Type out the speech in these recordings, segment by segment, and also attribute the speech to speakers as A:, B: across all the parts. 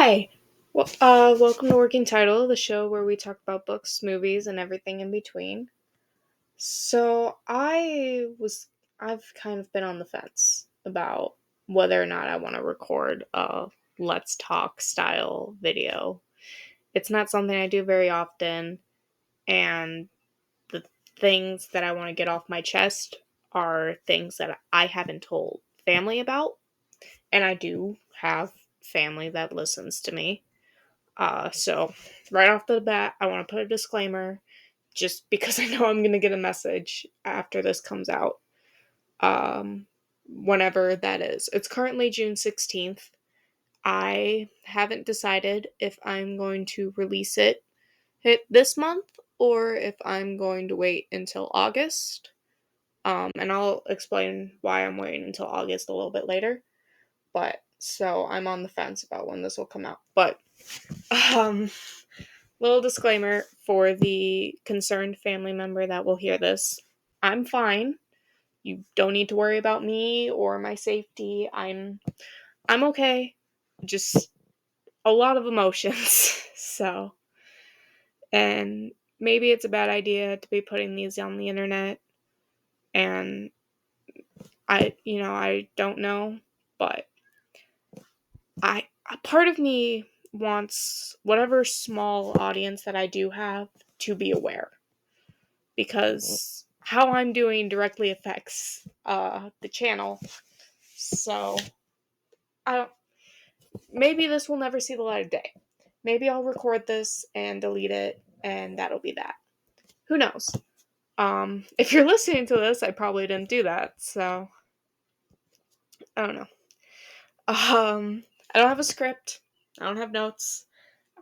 A: Hi. Welcome to Working Title, the show where we talk about books, movies, and everything in between. So I've kind of been on the fence about whether or not I want to record a Let's Talk style video. It's not something I do very often, and the things that I want to get off my chest are things that I haven't told family about, and I do have family that listens to me. So right off the bat, I want to put a disclaimer just because I know I'm going to get a message after this comes out. Whenever that is. It's currently June 16th. I haven't decided if I'm going to release it this month or if I'm going to wait until August. And I'll explain why I'm waiting until August a little bit later. But so I'm on the fence about when this will come out. But um little disclaimer for the concerned family member that will hear this. I'm fine. You don't need to worry about me or my safety. I'm okay. Just a lot of emotions. So, and maybe it's a bad idea to be putting these on the internet, and I don't know, but I a part of me wants whatever small audience that I do have to be aware, because how I'm doing directly affects the channel. So I don't, maybe this will never see the light of day. Maybe I'll record this and delete it, and that'll be that. Who knows? If you're listening to this, I probably didn't do that, so I don't know. I don't have a script. I don't have notes.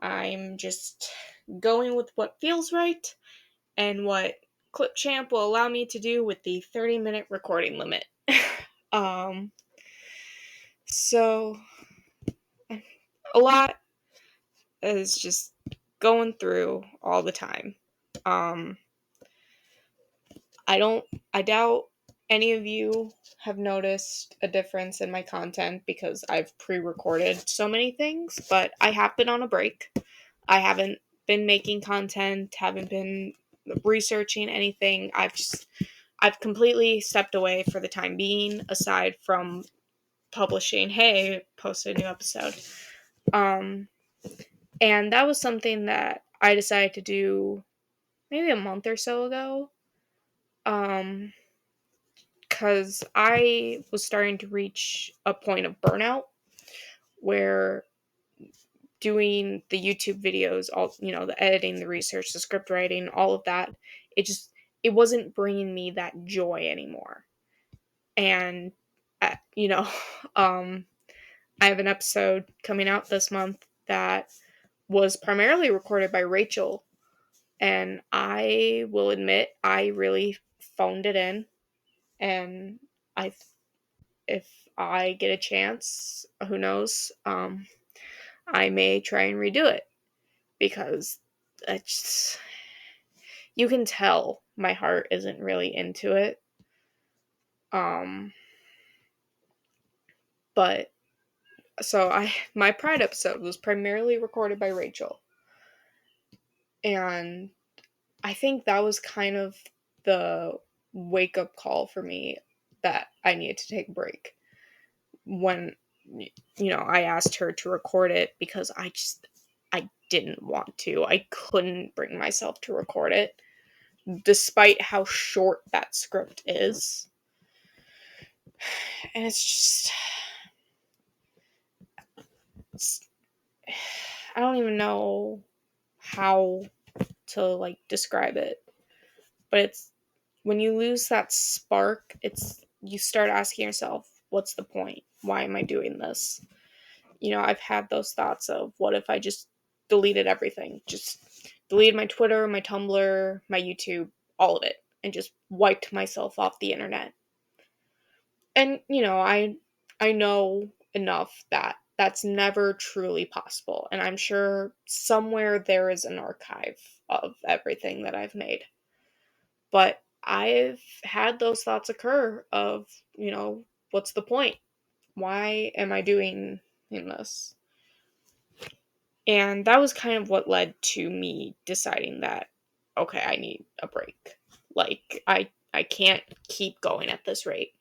A: I'm just going with what feels right and what Clipchamp will allow me to do with the 30-minute recording limit. um, so a lot is just going through all the time. Um, I doubt any of you have noticed a difference in my content because I've pre-recorded so many things, but I have been on a break. I haven't been making content, haven't been researching anything. I've completely stepped away for the time being, aside from publishing, hey, post a new episode. Um, and that was something that I decided to do maybe a month or so ago. Because I was starting to reach a point of burnout where doing the YouTube videos, all, the editing, the research, the script writing, all of that, it wasn't bringing me that joy anymore. And, uh, you know, um, I have an episode coming out this month that was primarily recorded by Rachel. And I will admit, I really phoned it in. And I, if I get a chance, who knows, I may try and redo it because it's, you can tell my heart isn't really into it. But so my Pride episode was primarily recorded by Rachel. And I think that was kind of the wake up call for me that I needed to take a break. When, I asked her to record it because I didn't want to. I couldn't bring myself to record it, despite how short that script is. And I don't even know how to describe it, but it's when you lose that spark, you start asking yourself, what's the point? Why am I doing this? I've had those thoughts of, what if I just deleted everything? Just deleted my Twitter, my Tumblr, my YouTube, all of it, and just wiped myself off the internet. And, I know enough that that's never truly possible. And I'm sure somewhere there is an archive of everything that I've made. But I've had those thoughts occur of, what's the point? Why am I doing this? And that was kind of what led to me deciding that, okay, I need a break. Like, I can't keep going at this rate.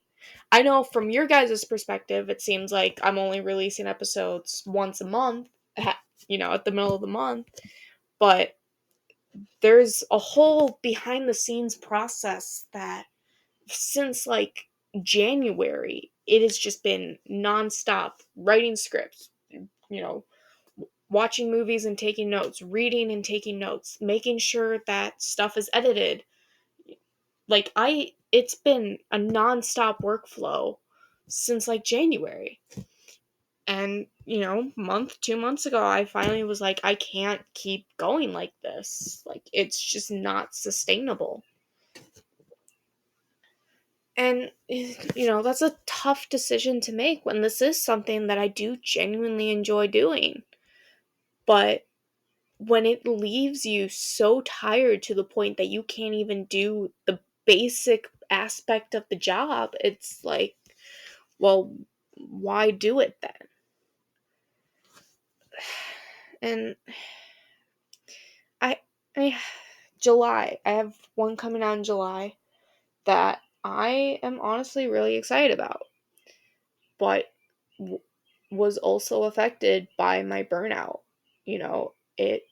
A: I know from your guys' perspective, it seems like I'm only releasing episodes once a month, at the middle of the month, but there's a whole behind the scenes process that since like January, it has just been nonstop writing scripts, you know, watching movies and taking notes, reading and taking notes, making sure that stuff is edited. Like it's been a nonstop workflow since like January. And, 2 months ago, I finally was like, I can't keep going like this. Like, it's just not sustainable. And, that's a tough decision to make when this is something that I do genuinely enjoy doing. But when it leaves you so tired to the point that you can't even do the basic aspect of the job, it's like, well, why do it then? And I, I July, I have one coming out in July that I am honestly really excited about, but w- was also affected by my burnout. It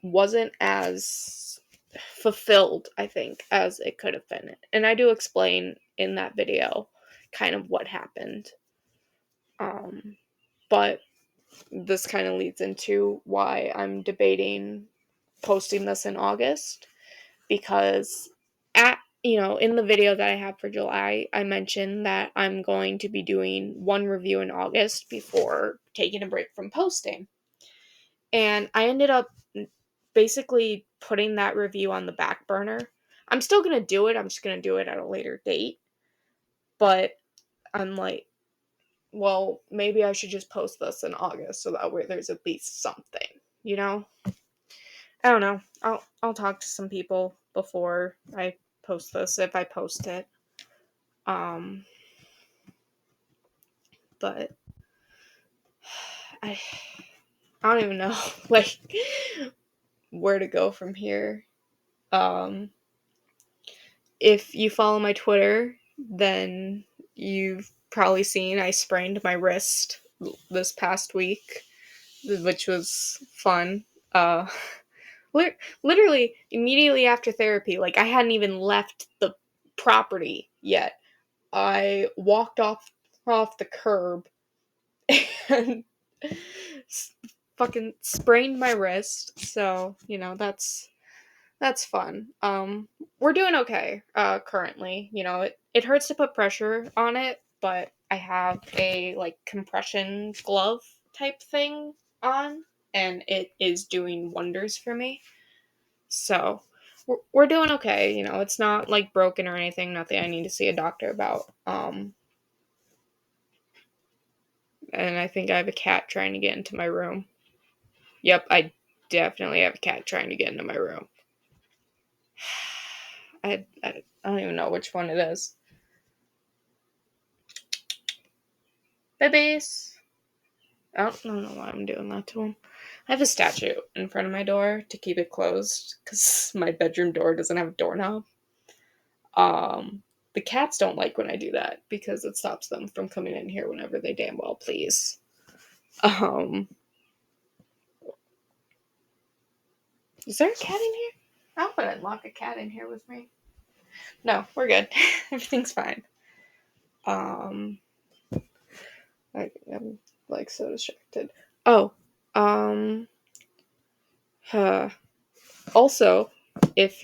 A: wasn't as fulfilled, I think, as it could have been. And I do explain in that video kind of what happened. But this kind of leads into why I'm debating posting this in August, because in the video that I have for July, I mentioned that I'm going to be doing one review in August before taking a break from posting. And I ended up basically putting that review on the back burner. I'm still going to do it. I'm just going to do it at a later date. But I'm like, well, maybe I should just post this in August so that way there's at least something, you know? I don't know. I'll talk to some people before I post this if I post it. Um but I I don't even know like where to go from here. Um if you follow my Twitter, then you've probably seen I sprained my wrist this past week, which was fun. Uh literally immediately after therapy, like I hadn't even left the property yet. I walked off the curb and fucking sprained my wrist. So, that's fun. We're doing okay currently. It hurts to put pressure on it, but I have a like compression glove type thing on, and it is doing wonders for me. So, we're doing okay. It's not like broken or anything, nothing I need to see a doctor about. And I think I have a cat trying to get into my room. Yep, I definitely have a cat trying to get into my room. I don't even know which one it is. Babies! I don't know why I'm doing that to him. I have a statue in front of my door to keep it closed because my bedroom door doesn't have a doorknob. The cats don't like when I do that because it stops them from coming in here whenever they damn well please. Um, is there a cat in here? I hope I didn't lock a cat in here with me. No, we're good. Everything's fine. Um, I'm like so distracted. Oh, um, huh. Also, if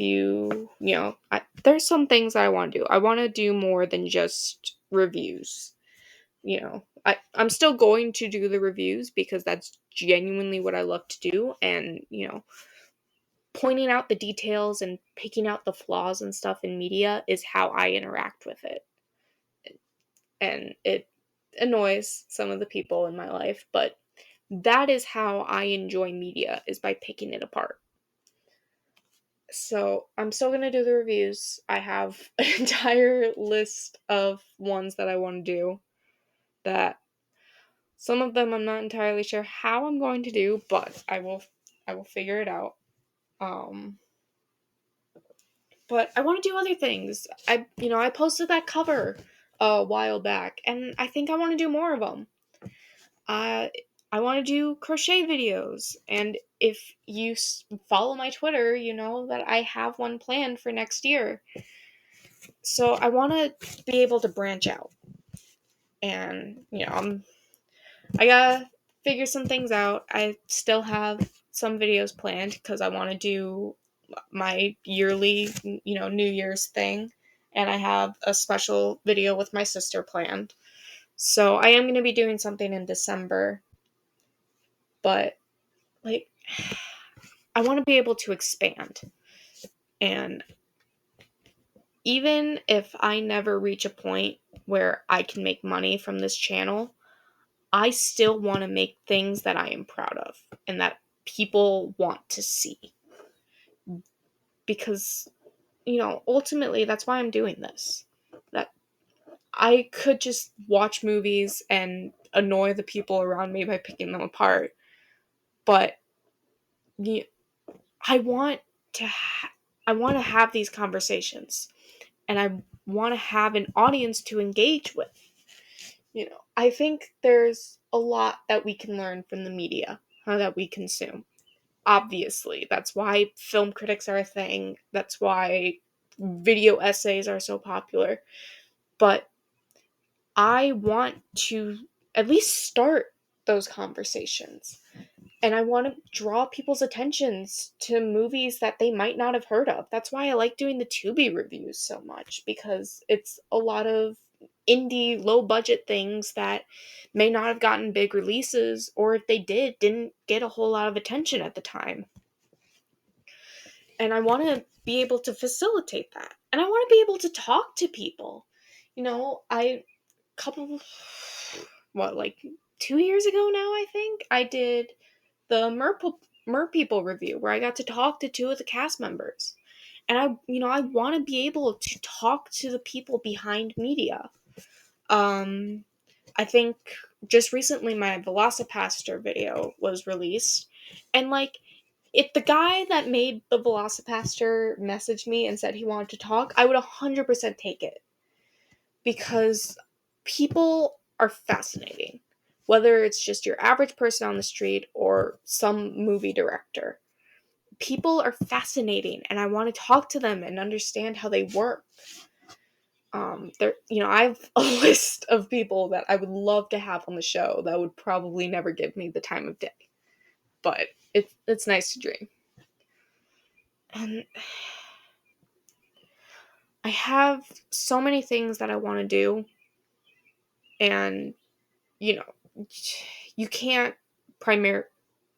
A: there's some things I want to do. I want to do more than just reviews. I'm still going to do the reviews because that's genuinely what I love to do. And, pointing out the details and picking out the flaws and stuff in media is how I interact with it. And it annoys some of the people in my life, but that is how I enjoy media, is by picking it apart. So I'm still gonna do the reviews. I have an entire list of ones that I want to do that Some of them I'm not entirely sure how I'm going to do, but I will figure it out. Um but I want to do other things. I posted that cover a while back, and I think I want to do more of them. I I want to do crochet videos, and if you follow my Twitter, you know that I have one planned for next year. So I want to be able to branch out, and I gotta figure some things out. I still have some videos planned because I want to do my yearly, New Year's thing, and I have a special video with my sister planned. So I am going to be doing something in December, but like I want to be able to expand. And even if I never reach a point where I can make money from this channel, I still want to make things that I am proud of and that people want to see. Because, ultimately that's why I'm doing this. That I could just watch movies and annoy the people around me by picking them apart, but I want I want to have these conversations, and I want to have an audience to engage with. I think there's a lot that we can learn from the media that we consume. Obviously, that's why film critics are a thing. That's why video essays are so popular. But I want to at least start those conversations. And I want to draw people's attentions to movies that they might not have heard of. That's why I like doing the Tubi reviews so much, because it's a lot of indie, low budget things that may not have gotten big releases, or if they did, didn't get a whole lot of attention at the time. And I want to be able to facilitate that. And I want to be able to talk to people. I couple like 2 years ago now, I think I did the Mer People review where I got to talk to two of the cast members. And I want to be able to talk to the people behind media. I think just recently my Velocipaster video was released, and like, if the guy that made the Velocipaster messaged me and said he wanted to talk, I would 100% take it, because people are fascinating. Whether it's just your average person on the street or some movie director, people are fascinating, and I want to talk to them and understand how they work. I have a list of people that I would love to have on the show that would probably never give me the time of day, but it's nice to dream. And I have so many things that I want to do, and you know, you can't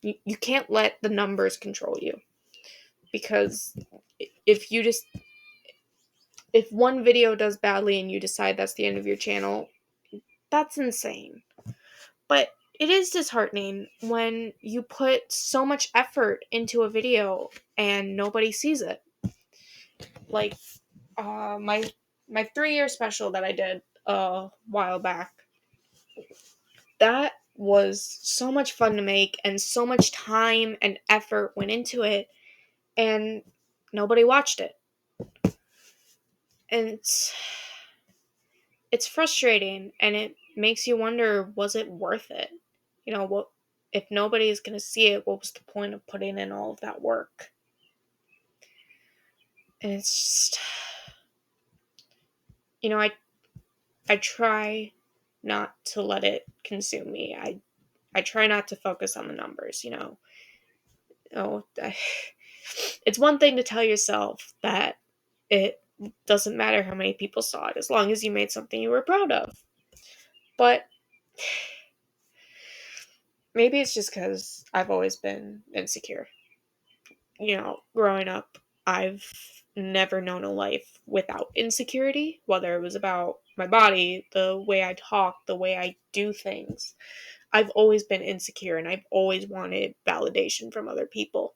A: you can't let the numbers control you, because if you just if one video does badly and you decide that's the end of your channel, that's insane. But it is disheartening when you put so much effort into a video and nobody sees it. Like my 3-year special that I did a while back. That was so much fun to make, and so much time and effort went into it, and nobody watched it. And it's frustrating, and it makes you wonder, was it worth it? What if nobody's going to see it? What was the point of putting in all of that work? And it's just, I try not to let it consume me. I try not to focus on the numbers. Oh, it's one thing to tell yourself that it doesn't matter how many people saw it as long as you made something you were proud of. But maybe it's just because I've always been insecure. Growing up, I've never known a life without insecurity, whether it was about my body, the way I talk, the way I do things. I've always been insecure, and I've always wanted validation from other people.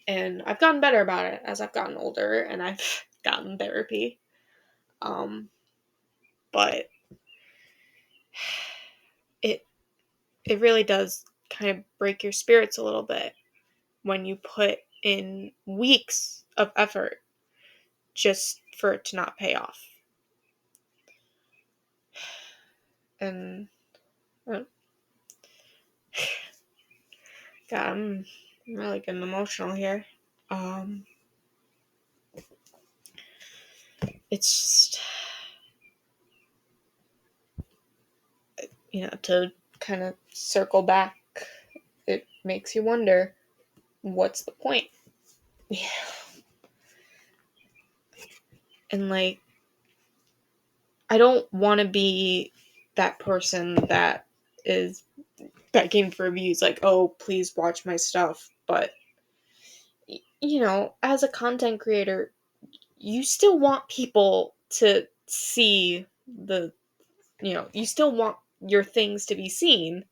A: And I've gotten better about it as I've gotten older, and I've gotten therapy. But it really does kind of break your spirits a little bit when you put in weeks of effort just for it to not pay off. And God, I'm really getting emotional here. It's just, to kind of circle back, it makes you wonder, what's the point? Yeah. And like, I don't want to be that person that is begging for views, like, oh, please watch my stuff. But, as a content creator, you still want people to see you still want your things to be seen.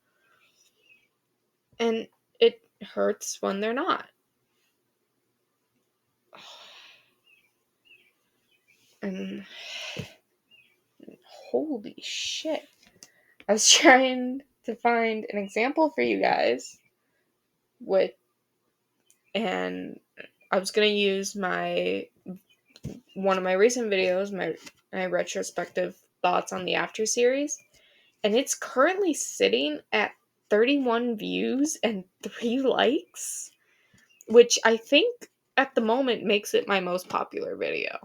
A: And it hurts when they're not. And holy shit. I was trying to find an example for you guys and I was going to use one of my recent videos, my retrospective thoughts on the After series, and it's currently sitting at 31 views and 3 likes, which I think at the moment makes it my most popular video,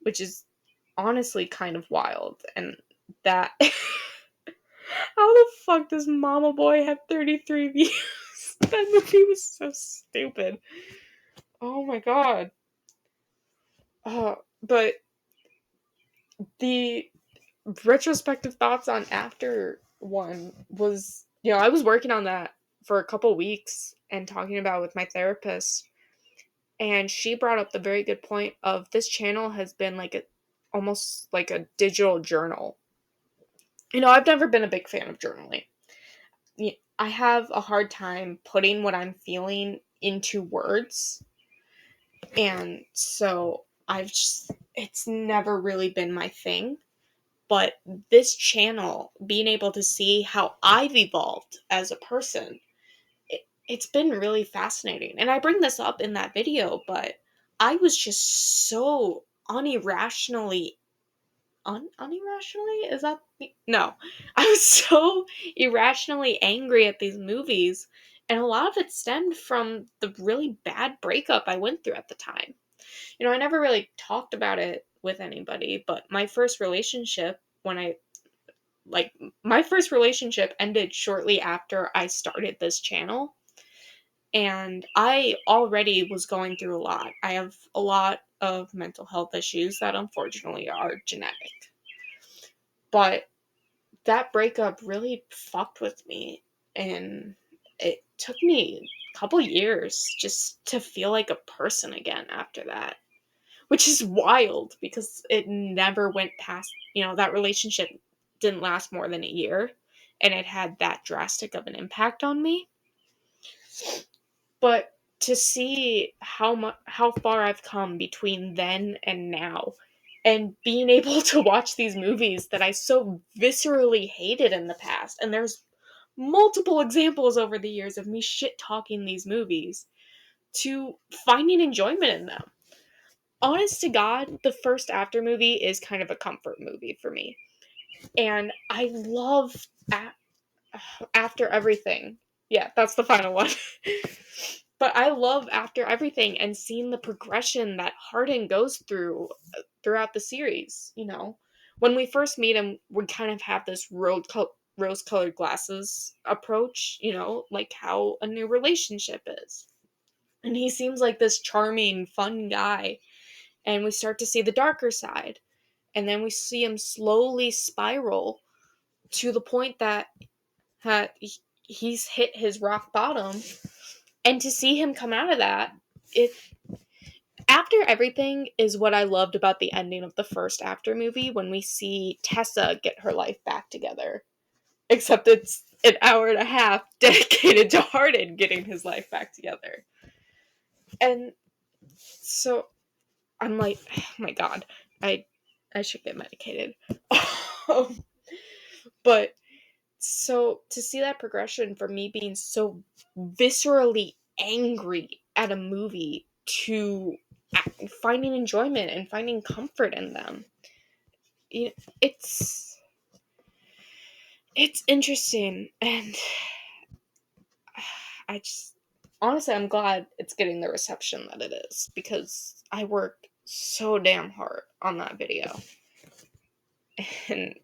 A: which is honestly kind of wild. And that how the fuck does Mama Boy have 33 views? That movie was so stupid. Oh my god. But the retrospective thoughts on After one was, I was working on that for a couple weeks and talking about it with my therapist, and she brought up the very good point of this channel has been almost like a digital journal. I've never been a big fan of journaling. I have a hard time putting what I'm feeling into words, and so it's never really been my thing. But this channel, being able to see how I've evolved as a person, it's been really fascinating. And I bring this up in that video, but I was just so unirrationally, unirrationally? Is that, no. I was so irrationally angry at these movies, and a lot of it stemmed from the really bad breakup I went through at the time. I never really talked about it with anybody, but my first relationship, my first relationship ended shortly after I started this channel, and I already was going through a lot. I have a lot of mental health issues that unfortunately are genetic. But that breakup really fucked with me, and it took me a couple years just to feel like a person again after that. Which is wild because it never went past, that relationship didn't last more than a year, and it had that drastic of an impact on me. But to see how far I've come between then and now, and being able to watch these movies that I so viscerally hated in the past, and there's multiple examples over the years of me shit talking these movies, to finding enjoyment in them. Honest to God, the first After movie is kind of a comfort movie for me. And I love After Everything. Yeah, that's the final one. But I love After Everything and seeing the progression that Hardin goes through throughout the series. When we first meet him, we kind of have this rose-colored glasses approach, like how a new relationship is. And he seems like this charming, fun guy. And we start to see the darker side. And then we see him slowly spiral to the point that he's hit his rock bottom. And to see him come out of that, After Everything is what I loved about the ending of the first After movie, when we see Tessa get her life back together. Except it's an hour and a half dedicated to Hardin getting his life back together. And so I'm like, oh my god, I should get medicated. But So to see that progression from me being so viscerally angry at a movie to finding enjoyment and finding comfort in them, you know, it's interesting, and I just honestly I'm glad it's getting the reception that it is, because I worked so damn hard on that video. And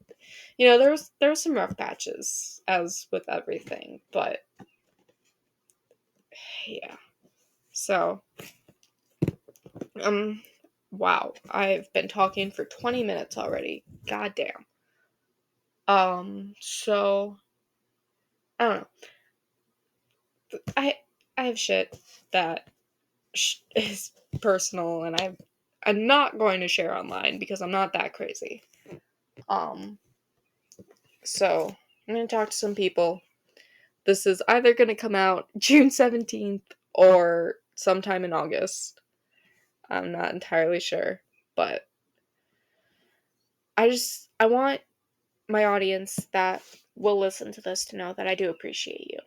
A: there was some rough patches, as with everything, but yeah. So um wow, I've been talking for 20 minutes already. God damn. So I don't know. I I have shit that is personal, and I'm not going to share online because I'm not that crazy. Um so I'm going to talk to some people. This is either going to come out June 17th or sometime in August. I'm not entirely sure, but I want my audience that will listen to this to know that I do appreciate you.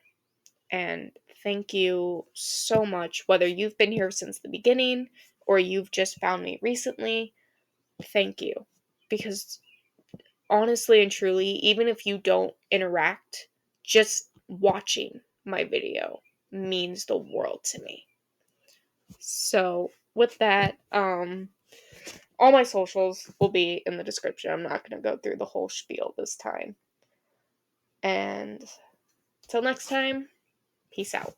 A: And thank you so much, whether you've been here since the beginning or you've just found me recently. Thank you. Because honestly and truly, even if you don't interact, just watching my video means the world to me. So, with that, all my socials will be in the description. I'm not going to go through the whole spiel this time. And till next time, peace out.